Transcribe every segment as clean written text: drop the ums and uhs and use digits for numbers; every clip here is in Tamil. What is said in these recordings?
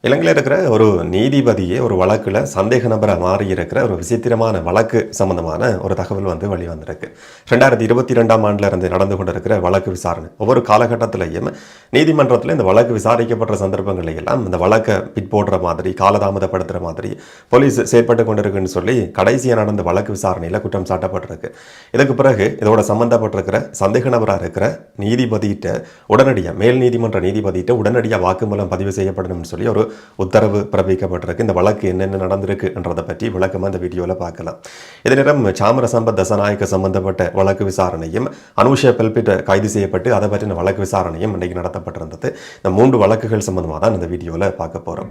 இலங்கையில் இருக்கிற ஒரு நீதிபதியே ஒரு வழக்கில் சந்தேக நபரை மாறி இருக்கிற ஒரு விசித்திரமான வழக்கு சம்பந்தமான ஒரு தகவல் வெளிவந்திருக்கு. 2022ஆம் ஆண்டில் இருந்து நடந்து கொண்டிருக்கிற வழக்கு விசாரணை ஒவ்வொரு காலகட்டத்திலையும் நீதிமன்றத்தில் இந்த வழக்கு விசாரிக்கப்பட்ட சந்தர்ப்பங்களில் எல்லாம் இந்த வழக்கை பிற்போடுற மாதிரி காலதாமதப்படுத்துகிற மாதிரி போலீஸ் செயற்பட்டு கொண்டிருக்குன்னு சொல்லி கடைசியாக நடந்த வழக்கு விசாரணையில் குற்றம் சாட்டப்பட்டிருக்கு. இதுக்கு பிறகு இதோட சம்பந்தப்பட்டிருக்கிற சந்தேக நபராக இருக்கிற நீதிபதியிட்ட உடனடியாக மேல் நீதிமன்ற நீதிபதியிட்ட உடனடியாக வாக்குமூலம் பதிவு செய்யப்படணும்னு சொல்லி ஒரு உத்தரவு பிறப்பிக்கப்பட்டிருக்கு. இந்த வழக்கு என்னென்ன நடந்திருக்கு என்றதை பற்றி விளக்கமாக இந்த வீடியோவில் பார்க்கலாம். இதே நேரம் சாமர சம்பத் தசநாயக்க சம்பந்தப்பட்ட வழக்கு விசாரணையும் அனுஷா பெல்பிட்ட கைது செய்யப்பட்டு அதை பற்றின வழக்கு விசாரணையும் இன்றைக்கு நடத்தப்பட்டிருந்தது. இந்த 3 வழக்குகள் சம்பந்தமாக தான் இந்த வீடியோவில் பார்க்க போகிறோம்.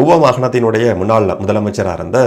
உவ மாகாணத்தினுடைய முன்னாள் முதலமைச்சராக இருந்த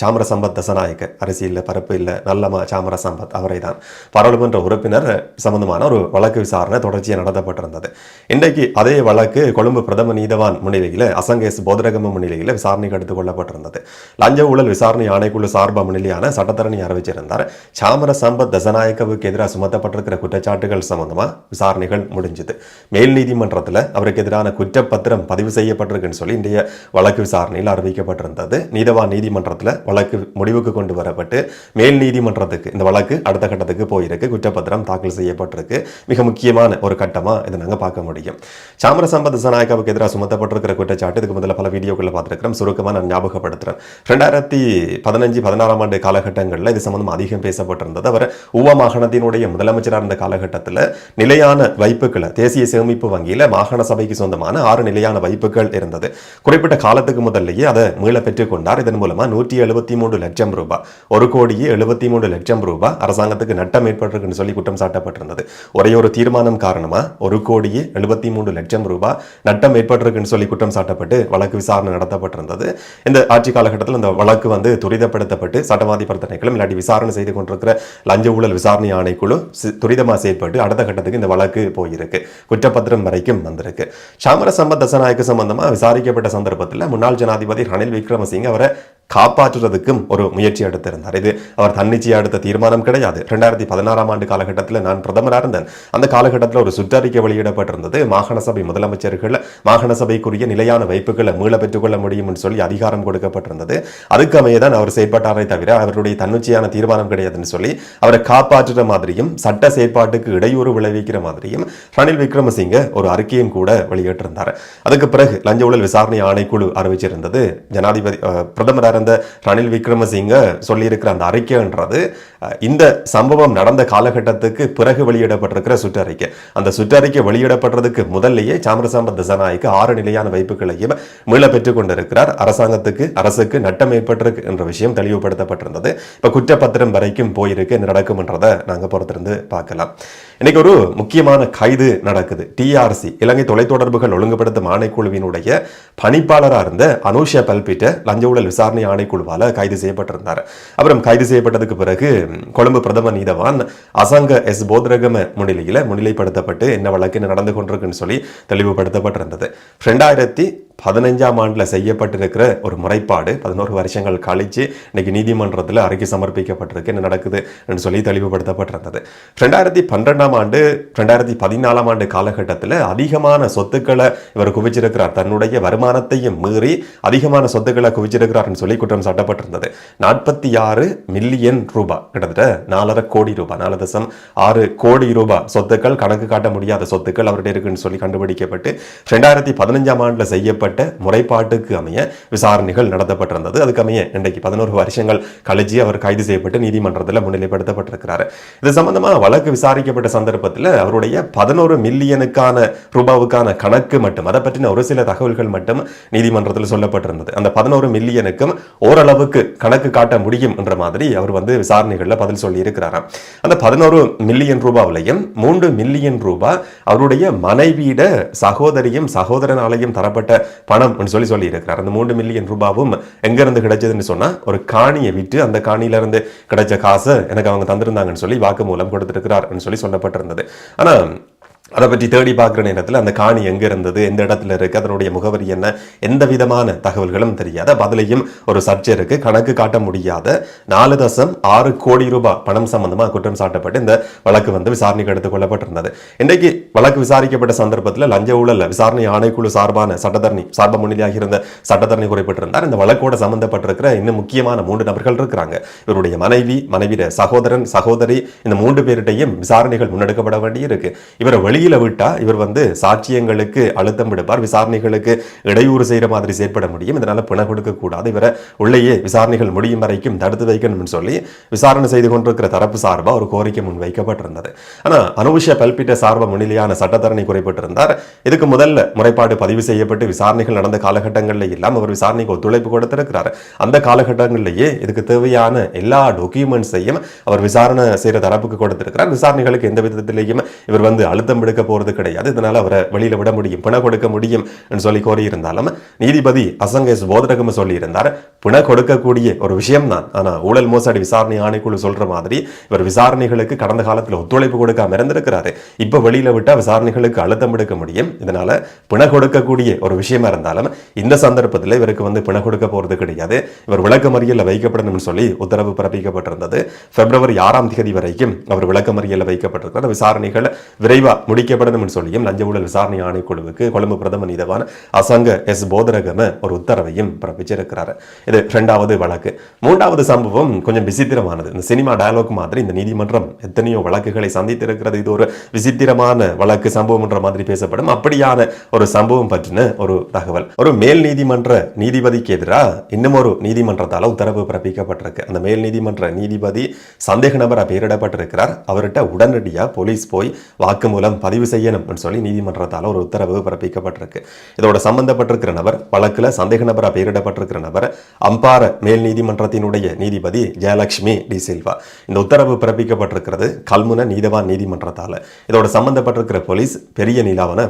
சாமர சம்பத் தசநாயக்க அரசியலில் பரப்பு இல்லை நல்லமா சாமர சம்பத் அவரை தான் பாராளுமன்ற உறுப்பினர் சம்பந்தமான ஒரு வழக்கு விசாரணை தொடர்ச்சியாக நடத்தப்பட்டிருந்தது. இன்றைக்கு அதே வழக்கு கொழும்பு பிரதம நீதவான் முன்னிலையில் அசங்கேஸ் போதரகம முன்னிலையில் விசாரணைக்கு எடுத்துக் கொள்ளப்பட்டிருந்தது. லஞ்ச ஊழல் விசாரணை ஆணைக்குழு சார்பா முன்னிலையான சட்டத்தரணி அறிவிச்சிருந்தார். சாமர சம்பத் தசநாயக்கவுக்கு எதிராக சுமத்தப்பட்டிருக்கிற குற்றச்சாட்டுகள் சம்பந்தமா விசாரணைகள் முடிஞ்சது. மேல் நீதிமன்றத்தில் அவருக்கு எதிரான குற்றப்பத்திரம் பதிவு செய்யப்பட்டிருக்குன்னு சொல்லி இன்றைய வழக்கு விசாரணையில் அறிவிக்கப்பட்டிருந்தது. நீதவான் நீதிமன்றத்தில் வழக்கு முடிவுக்கு கொண்டு வரப்பட்டு மேல் நீதிமன்றத்துக்கு இந்த வழக்கு அடுத்த கட்டத்துக்கு போயிருக்கு. குற்றப்பத்திரம் தாக்கல் செய்யப்பட்டிருக்கு. மிக முக்கியமான ஒரு கட்டமா இதை நாங்கள் பார்க்க முடியும். சாமர சம்பத் தசநாயக்கவுக்கு எதிராக சுமத்தப்பட்டிருக்கிற குற்றச்சாட்டு இதுக்கு முதல்ல பல வீடியோக்களை பார்த்துருக்கிறோம். சுருக்கமாக நான் ஞாபகப்படுத்துறேன். 2015-16ஆம் ஆண்டு காலகட்டங்களில் இது சம்பந்தம் அதிகம் பேசப்பட்டிருந்தது. அவர் உவ மாகாணத்தினுடைய முதலமைச்சராக இருந்த காலகட்டத்தில் நிலையான வைப்புகளை தேசிய சேமிப்பு வங்கியில் மாகாண சபைக்கு சொந்தமான 6 நிலையான வைப்புகள் இருந்தது. குறிப்பிட்ட காலத்துக்கு முதல்லையே அதை மீள பெற்றுக் கொண்டார். இதன் மூலமாக 173 லட்சம் ரூபாய் 1,73 லட்சம் ரூபாய் அரசாங்கத்துக்கு நட்டம் ஏற்பட்டிருக்குன்னு சொல்லி குற்றம் சாட்டப்பட்டிருந்தது. ஒரே ஒரு தீர்மானம் காரணமா 1,73 லட்சம் ரூபாய் நட்டம் ஏற்பட்டிருக்குன்னு சொல்லி குற்றம் சாட்டப்பட்டு வழக்கு விசாரணை நடத்தப்பட்டிருந்தது. இந்த ஆட்சி காலகட்டத்தில் இந்த வழக்கு துரிதப்படுத்தப்பட்டு சட்டவாதி பிரச்சனைகளும் இல்லாட்டி விசாரணை செய்து கொண்டிருக்கிற லஞ்ச ஊழல் விசாரணை ஆணைக்குழு துரிதமாக செயல்பட்டு அடுத்த கட்டத்துக்கு இந்த வழக்கு போயிருக்கு. குற்றப்பத்திரம் வரைக்கும் வந்திருக்கு. சாமர சம்பத் தசநாயக்க சம்பந்தமா விசாரிக்கப்பட்ட சந்தர்ப்பத்தில் முன்னாள் ஜனாதிபதி ரணில் விக்ரமசிங்க அவரை காப்பாற்றுறதுக்கும் ஒரு முயற்சி எடுத்திருந்தார். இது அவர் தன்னிச்சையா எடுத்த தீர்மானம் கிடையாது. 2016ஆம் ஆண்டு காலகட்டத்தில் நான் பிரதமராக இருந்தேன். அந்த காலகட்டத்தில் ஒரு சுற்றறிக்கை வெளியிடப்பட்டிருந்தது. மாகாண சபை முதலமைச்சர்கள் மாகாண சபைக்குரிய நிலையான வைப்புகளை மீள பெற்றுக்கொள்ள முடியும் சொல்லி அதிகாரம் கொடுக்கப்பட்டிருந்தது. அதுக்கு அமையதான் அவர் செயற்பட்டாரே தவிர அவருடைய தன்னிச்சையான தீர்மானம் கிடையாதுன்னு சொல்லி அவரை காப்பாற்றுற மாதிரியும் சட்ட செயற்பாட்டுக்கு இடையூறு விளைவிக்கிற மாதிரியும் ரணில் விக்ரமசிங்க ஒரு அறிக்கையும் கூட வெளியிட்டிருந்தார். அதுக்கு பிறகு லஞ்ச ஊழல் விசாரணை ஆணைக்குழு அறிவிச்சிருந்தது. ஜனாதிபதி பிரதமர் ரணில் விக்ரமசிங்க சொல்லியிருக்கிற அந்த அறிக்கைன்றது இந்த சம்பவம் நடந்த காலகட்டத்துக்கு பிறகு வெளியிடப்பட்டிருக்கிற சுற்றறிக்கை. அந்த சுற்றறிக்கை வெளியிடப்பட்டதுக்கு முதல்லையே சாமர சம்பத் தசநாயக்க 6 நிலையான வைப்புகளையும் மீள பெற்றுக் கொண்டிருக்கிறார். அரசுக்கு நட்டம் ஏற்பட்டிருக்கு என்ற விஷயம் தெளிவுபடுத்தப்பட்டிருந்தது. இப்ப குற்றப்பத்திரம் வரைக்கும் போயிருக்கு. என்ன நடக்கும் என்றதை நாங்க பொறுத்திருந்து பார்க்கலாம். இன்னைக்கு ஒரு முக்கியமான கைது நடக்குது. டிஆர்சி இலங்கை தொலைத்தொடர்புகள் ஒழுங்குபடுத்தும் ஆணைக்குழுவினுடைய பணிப்பாளராக இருந்த அனுஷா பெல்பிட்ட லஞ்ச ஊழல் விசாரணை ஆணைக்குழுவால கைது செய்யப்பட்டிருந்தார். அப்புறம் கைது செய்யப்பட்டதுக்கு பிறகு கொழும்பு பிரதம நீதவான் அசங்கேஸ் போதரகம முன்னிலைப்படுத்தப்பட்டு என்ன வழக்கு நடந்து கொண்டிருக்குன்னு சொல்லி தெளிவுபடுத்தப்பட்டிருந்தது. 2015ஆம் ஆண்டில் செய்யப்பட்டிருக்கிற ஒரு முறைப்பாடு 11 வருஷங்கள் கழிச்சு இன்னைக்கு நீதிமன்றத்தில் அறிக்கை சமர்ப்பிக்கப்பட்டிருக்கு. என்ன நடக்குது சொல்லி தெளிவுபடுத்தப்பட்டிருந்தது. 2012ஆம் ஆண்டு 2014ஆம் ஆண்டு காலகட்டத்தில் அதிகமான சொத்துக்களை இவர் குவிச்சிருக்கிறார். தன்னுடைய வருமானத்தையும் மீறி அதிகமான சொத்துக்களை குவிச்சிருக்கிறார் சொல்லி குற்றம் சாட்டப்பட்டிருந்தது. 46 மில்லியன் ரூபாய் கிட்டத்தட்ட 4.5 கோடி ரூபாய் 4.6 கோடி ரூபாய் சொத்துக்கள் கணக்கு காட்ட முடியாத சொத்துக்கள் அவருடைய இருக்குன்னு சொல்லி கண்டுபிடிக்கப்பட்டு 2015ஆம் ஆண்டில் செய்யப்பட்ட முறைப்பாட்டுக்கு அமைய விசாரணைகள் நடத்தப்பட்டிருந்தது. அதுக்கு அமைய இன்றைக்கு 11 வருஷங்கள் கழிச்சு அவர் கைது செய்யப்பட்டு நீதிமன்றத்தில் முன்னிலைப்படுத்தப்பட்டிருக்கிறார். இது சம்பந்தமா வழக்கு விசாரிக்கப்பட்ட சந்தர்ப்பத்தில் அவருடைய 11 மில்லியனுக்கான ரூபாவுக்கான கணக்கு மட்டும் அதை பற்றின ஒரு சில தகவல்கள் மட்டும் நீதிமன்றத்தில் சொல்லப்பட்டிருந்தது. அந்த 11 மில்லியனுக்கும் ஓரளவுக்கு கணக்கு காட்ட முடியும் என்ற மாதிரி அவர் விசாரணைகளில் பதில் சொல்லி இருக்கிறாராம். அந்த 11 மில்லியன் ரூபாவிலையும் 3 மில்லியன் ரூபாய் அவருடைய மனைவியிட சகோதரியும் சகோதரனாலையும் தரப்பட்ட பணம் சொல்லி இருக்கிறார். அந்த 3 மில்லியன் ரூபாவும் எங்க இருந்து கிடைச்சதுன்னு சொன்னா ஒரு காணியை விட்டு அந்த காணியில இருந்து கிடைச்ச காசு எனக்கு அவங்க தந்திருந்தாங்கன்னு சொல்லி வாக்குமூலம் கொடுத்திருக்கிறார் சொல்லி சொல்லப்பட்டிருந்தது. ஆனா அதை பற்றி தேடி பார்க்குற நேரத்தில் அந்த காணி எங்கே இருந்தது, எந்த இடத்துல இருக்குது, அதனுடைய முகவரி என்ன, எந்த விதமான தகவல்களும் தெரியாது. பதிலையும் ஒரு சர்ச்சை இருக்குது. கணக்கு காட்ட முடியாத 4.6 கோடி ரூபாய் பணம் சம்பந்தமாக குற்றம் சாட்டப்பட்டு இந்த வழக்கு வந்து விசாரணைக்கு எடுத்துக் கொள்ளப்பட்டிருந்தது. இன்றைக்கு வழக்கு விசாரிக்கப்பட்ட சந்தர்ப்பத்தில் லஞ்ச ஊழல் விசாரணை ஆணைக்குழு சார்பான சார்ப முன்னிலையாக இருந்த சட்டத்தரணி குறிப்பிட்டிருந்தார். இந்த வழக்கோட சம்பந்தப்பட்டிருக்கிற இன்னும் முக்கியமான 3 நபர்கள் இருக்கிறாங்க. இவருடைய மனைவியோட சகோதரன், சகோதரி, இந்த 3 பேரிட்டையும் விசாரணைகள் முன்னெடுக்கப்பட வேண்டி இருக்கு. இவரை வெளியில விட்டா இவர் வந்து சாட்சியங்களுக்கு அழுத்தம் விடுப்பார், விசாரணைகளுக்கு இடையூறு செய்யற மாதிரி செயற்பட முடியும். இதனால பிணை கொடுக்க கூடாது, இவரை உள்ளேயே விசாரணைகள் முடியும் வரைக்கும் தடுத்து வைக்கணும்னு சொல்லி விசாரணை செய்து கொண்டிருக்கிற தரப்பு சார்பா ஒரு கோரிக்கை முன் வைக்கப்பட்டிருந்தது. ஆனா அனுஷா பல்பிட்ட சார்ப முன்னிலையான சட்டத்தரணி குறிப்பிட்டிருந்தார். இதுக்கு முதல்ல முறைப்பாடு பதிவு செய்யப்பட்டு விசாரணைகள் நடந்த காலகட்டங்களில் எல்லாம் அவர் விசாரணைக்கு ஒத்துழைப்பு கொடுத்திருக்கிறார். அந்த காலகட்டங்களிலேயே இதுக்கு தேவையான எல்லா டாக்குமெண்ட்ஸையும் அவர் விசாரணை செய்யற தரப்புக்கு கொடுத்திருக்கிறார். விசாரணைகளுக்கு எந்த விதத்திலேயும் இவர் வந்து அழுத்தம் எடுக்க போறது கிடையாது, இதனால அவரை வெளியில விட முடியும், பிணை கொடுக்க முடியும் சொல்லி கோரியிருந்தாலும் நீதிபதி அசங்க எஸ் போதரகம் சொல்லி இருந்தார், பிணை கொடுக்கக்கூடிய ஒரு விஷயம் தான். ஆனா ஊழல் மோசடி விசாரணை ஆணைக்குழு சொல்ற மாதிரி இவர் விசாரணைகளுக்கு கடந்த காலத்தில் ஒத்துழைப்பு கொடுக்காம இருந்திருக்கிறாரு. இப்ப வெளியில விட்டா விசாரணைகளுக்கு அழுத்தம் எடுக்க முடியும், இதனால பிணை கொடுக்கக்கூடிய ஒரு விஷயமா இருந்தாலும் இந்த சந்தர்ப்பத்தில் இவருக்கு வந்து பிணை கொடுக்க போறது கிடையாது, இவர் விளக்கமறியல்ல வைக்கப்படணும் சொல்லி உத்தரவு பிறப்பிக்கப்பட்டிருந்தது. பிப்ரவரி 6ஆம் தேதி வரைக்கும் அவர் விளக்கமறியல்ல வைக்கப்பட்டிருக்கிறார். விசாரணைகள் விரைவா முடிக்கப்படணும் சொல்லியும் லஞ்ச ஊழல் விசாரணை ஆணைக்குழுவுக்கு கொழும்பு பிரதம நீதவான் அசங்க எஸ் போதரகம ஒரு உத்தரவையும் பிறப்பிச்சிருக்கிறார். இது 2வது வழக்கு. 3வது சம்பவம் கொஞ்சம் விசித்திரமானது. இந்த சினிமா டயலாக் மாதிரி இந்த நீதிமன்றம் எத்தனையோ வழக்குகளை சந்தித்திருக்கிறது. இது ஒரு விசித்திரமான வழக்கு சம்பவம் என்ற மாதிரி பேசப்படும். அப்படியான ஒரு சம்பவம் பற்றின ஒரு தகவல். ஒரு மேல் நீதிமன்ற நீதிபதிக்கு எதிராக இன்னும் ஒரு நீதிமன்றத்தால் உத்தரவு பிறப்பிக்கப்பட்டிருக்கு. அந்த மேல் நீதிமன்ற நீதிபதி சந்தேக நபராக பெயரிடப்பட்டிருக்கிறார். அவர்கிட்ட உடனடியாக போலீஸ் போய் வாக்குமூலம் பதிவு செய்யணும் சொல்லி நீதிமன்றத்தால் ஒரு உத்தரவு பிறப்பிக்கப்பட்டிருக்கு. இதோட சம்பந்தப்பட்டிருக்கிற நபர், வழக்குல சந்தேக நபரா பெயரிடப்பட்டிருக்கிற நபர் அம்பார மேல் நீதிமன்றத்தினுடைய நீதிபதி ஜெயலட்சுமி டி சில்வா. இந்த உத்தரவு பிறப்பிக்கப்பட்டிருக்கிறது கல்முனை நீதவான் நீதிமன்றத்தால. இதோட சம்பந்தப்பட்டிருக்கிற போலீஸ் பெரிய நீலாவன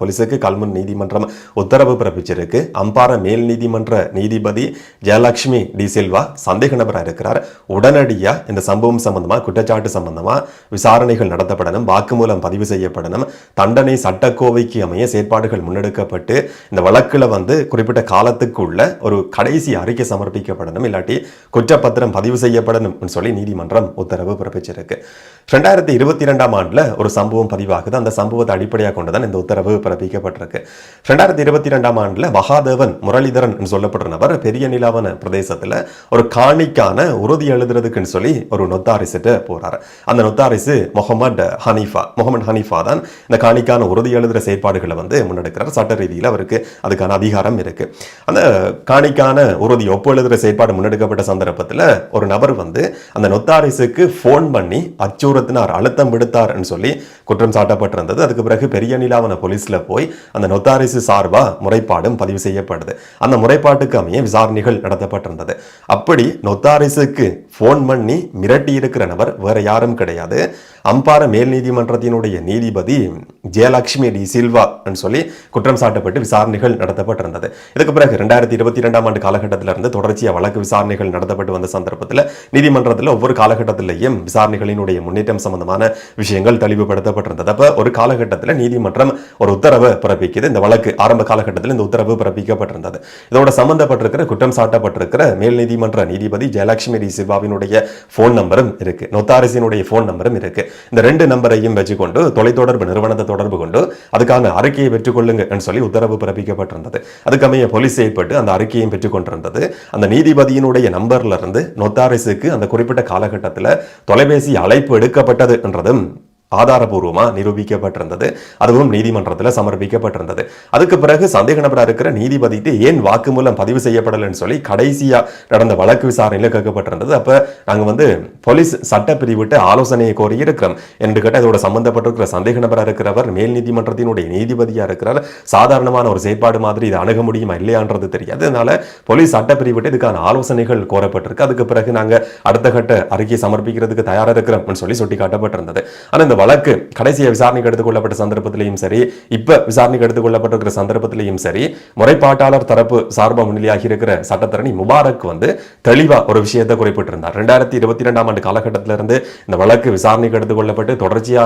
போலீஸுக்கு கல்முனை நீதிமன்றம் உத்தரவு பிறப்பிச்சிருக்கு. அம்பார மேல் நீதிமன்ற நீதிபதி ஜெயலட்சுமி டி சில்வா சந்தேக நபரா இருக்கிறார். உடனடியா இந்த சம்பவம் சம்பந்தமா, குற்றச்சாட்டு சம்பந்தமா விசாரணைகள் நடத்தப்படணும், வாக்குமூலம் பதிவு செய்யப்படணும், தண்டனை சட்டக்கோவைக்கு அமைய செயற்பாடுகள் முன்னெடுக்கப்பட்டு இந்த வழக்குல வந்து குறிப்பிட்ட காலத்துக்குள்ள ஒரு கடைசி அறிக்கை சமர்ப்பிக்கப்படணும், இல்லாட்டி குற்றப்பத்திரம் பதிவு செய்யப்படணும் சொல்லி நீதிமன்றம் உத்தரவு பிறப்பிச்சிருக்கு. 2022ஆம் ஆண்டுல ஒரு சம்பவம் பதிவாகுது. அந்த சம்பவத்தை அடிப்படையாக கொண்டுதான் இந்த உத்தரவு பிறப்பிக்கப்பட்டிருக்கு. 2022ஆம் ஆண்டுல மகாதேவன் முரளிதரன் சொல்லப்படுற நபர் பெரிய நிலாவன பிரதேசத்துல ஒரு காணிக்கான உறுதி எழுதுறதுக்குன்னு சொல்லி ஒரு நொத்தாரிசிட்ட போறாரு. அந்த நொத்தாரிசு முகமது ஹனீஃபா தான் இந்த காணிக்கான உறுதி எழுதுற செயற்பாடுகளை வந்து முன்னெடுக்கிறார். சட்ட ரீதியில் அவருக்கு அதுக்கான அதிகாரம் இருக்கு. அந்த காணிக்கான உறுதி ஒப்பு எழுதுற செயற்பாடு முன்னெடுக்கப்பட்ட சந்தர்ப்பத்தில் ஒரு நபர் வந்து அந்த நொத்தாரிசுக்கு போன் பண்ணி அச்சுறுத்தினார், அழுத்தம் விடுத்தார்னு சொல்லி குற்றம் சாட்டப்பட்டிருந்தது. அதுக்கு பிறகு பெரிய நிலாவன போலீஸ்ல போய் அந்த நொத்தாரிசு சார்பா முறைப்பாடும் பதிவு செய்யப்படுது. அந்த முறைப்பாட்டுக்கு அமைய விசாரணைகள் நடத்தப்பட்டிருந்தது. அப்படி நொத்தாரிசுக்கு போன் பண்ணி மிரட்டி இருக்கிற நபர் வேற யாரும் கிடையாது, அம்பார மேல் நீதிமன்றத்தினுடைய நீதிபதி ஜெயலட்சுமி டி சில்வா சொல்லி குற்றம் சாட்டப்பட்டு விசாரணைகள் நடத்தப்பட்டிருந்தது. இதுக்கு பிறகு 2022ஆம் ஆண்டு காலகட்டத்தில இருந்து தொடர்ச்சியாக வழக்கு விசாரணைகள் நடத்தப்பட்டு வந்த சந்தர்ப்பத்தில் நீதிமன்றத்தில் ஒவ்வொரு காலகட்டத்திலேயும் விசாரணைகளினுடைய முன்னேற்றம் சம்பந்தமான விஷயங்கள் தெளிவுபடுத்தப்பட்டிருந்தது. அப்ப ஒரு காலகட்டத்தில் நீதிமன்றம் ஒரு உத்தரவு பிறப்பிக்குது. இந்த வழக்கு ஆரம்ப காலகட்டத்தில் இந்த உத்தரவு பிறப்பிக்கப்பட்டிருந்தது. இதோட சம்பந்தப்பட்டிருக்கிற குற்றம் சாட்டப்பட்டிருக்கிற மேல் நீதிமன்ற நீதிபதி ஜெயலட்சுமி டி சில்வாவினுடைய போன் நம்பரும் இருக்கு, நொத்தாரிசினுடைய போன் நம்பரும் இருக்கு. இந்த 2 நம்பரையும் வச்சுக்கொண்டு தொலைத்தொடர்பு நிறுவனத்தை தொடர்பு கொண்டு அதுக்கான அறிக்கையை பெற்றுக்கொள்ளுங்க சொல்லி உத்தரவு பிறப்பிக்கப்பட்டிருந்தது. அதுக்கமைய போலீஸ் செயல்பட்டு அந்த அறிக்கையும் பெற்றுக்கொண்டிருந்தது. அந்த நீதிபதியினுடைய நம்பர்ல இருந்து நொத்தாரிசுக்கு அந்த குறிப்பிட்ட காலகட்டத்தில் தொலைபேசி அழைப்பு எடுக்கப்பட்டது என்றதும் ஆதாரபூர்வமா நிரூபிக்கப்பட்டிருந்தது. அதுவும் நீதிமன்றத்தில் சமர்ப்பிக்கப்பட்டிருந்தது. அதுக்கு பிறகு சந்தேக நபராக இருக்கிற நீதிபதிட்டு ஏன் வாக்குமூலம் பதிவு செய்யப்படலன்னு சொல்லி கடைசியா நடந்த வழக்கு விசாரணையில் கேட்கப்பட்டிருந்தது. அப்ப நாங்க வந்து போலீஸ் சட்டப்பிரிவிட்டு ஆலோசனையை கோரி இருக்கிறோம் என்று கேட்ட இதோட சம்பந்தப்பட்டிருக்கிற சந்தேக நபராக இருக்கிறவர் மேல் நீதிமன்றத்தினுடைய நீதிபதியா இருக்கிறார். சாதாரணமான ஒரு செயற்பாடு மாதிரி இதை அணுக முடியுமா இல்லையான்றது தெரியாது. அதனால போலீஸ் சட்டப்பிரிவிட்டு இதுக்கான ஆலோசனைகள் கோரப்பட்டிருக்கு. அதுக்கு பிறகு நாங்க அடுத்த கட்ட அறிக்கையை சமர்ப்பிக்கிறதுக்கு தயாரா இருக்கிறோம் சொல்லி சுட்டி காட்டப்பட்டிருந்தது. ஆனா இந்த வழக்கு கடைசியாக விசாரணைக்கு எடுத்துக்கொள்ளப்பட்ட சந்தர்ப்பத்திலையும் சரி, இப்ப விசாரணைக்கு எடுத்துக்கொள்ளப்பட்டிருக்கிற சந்தர்ப்பத்திலையும் சரி, முறைப்பாட்டாளர் தரப்பு சார்பாக முன்னிலையாகி இருக்கிற சட்டத்தரணி முபாரக் வந்து தெளிவா ஒரு விஷயத்தை குறிப்பிட்டிருந்தார். 2022ஆம் ஆண்டு காலகட்டத்திலிருந்து இந்த வழக்கு விசாரணைக்கு எடுத்துக்கொள்ளப்பட்டு தொடர்ச்சியா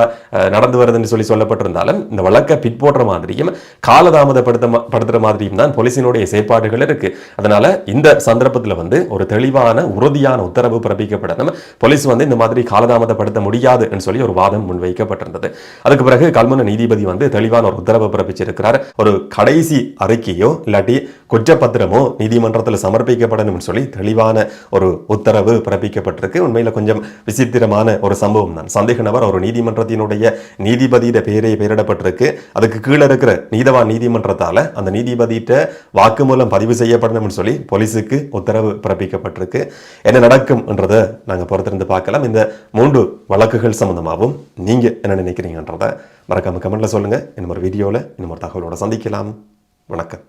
நடந்து வருதுன்னு சொல்லப்பட்டிருந்தாலும் இந்த வழக்கை பிற்போடுற மாதிரியும் காலதாமதப்படுத்துற மாதிரியும் தான் போலீசினுடைய செயற்பாடுகள் இருக்கு. அதனால இந்த சந்தர்ப்பத்தில் வந்து ஒரு தெளிவான உறுதியான உத்தரவு பிறப்பிக்கப்படணும். போலீஸ் வந்து இந்த மாதிரி காலதாமதப்படுத்த முடியாது என்று சொல்லி ஒரு வாதம் முன்வைக்கப்பட்டிருந்தது. அதுக்கு பிறகு கல்முனை நீதிபதி வந்து தெளிவான ஒரு உத்தரவு பிறப்பிச்சிருக்கிறார். ஒரு கடைசி அறிக்கையோ இல்லாட்டி குற்றப்பத்திரமோ நீதிமன்றத்தில் சமர்ப்பிக்கப்படணும் சொல்லி தெளிவான ஒரு உத்தரவு பிறப்பிக்கப்பட்டிருக்கு. உண்மையில கொஞ்சம் விசித்திரமான ஒரு சம்பவம் தான். சந்தேக நபர் ஒரு நீதிமன்றத்தினுடைய நீதிபதியிட பெயரை பெயரிடப்பட்டிருக்கு. அதுக்கு கீழே இருக்கிற நீதவான் நீதிமன்றத்தால அந்த நீதிபதியிட்ட வாக்குமூலம் பதிவு செய்யப்படணும் சொல்லி போலீஸுக்கு உத்தரவு பிறப்பிக்கப்பட்டிருக்கு. என்ன நடக்கும் என்றதை நாங்கள் பொறுத்திருந்து பார்க்கலாம். இந்த 3 வழக்குகள் சம்பந்தமாகவும் நீங்க என்ன நினைக்கிறீங்கன்றதை மறக்காம கமெண்ட்ல சொல்லுங்க. இன்னும் ஒரு வீடியோல இன்னும் ஒரு தகவலோட சந்திக்கலாம். வணக்கம்.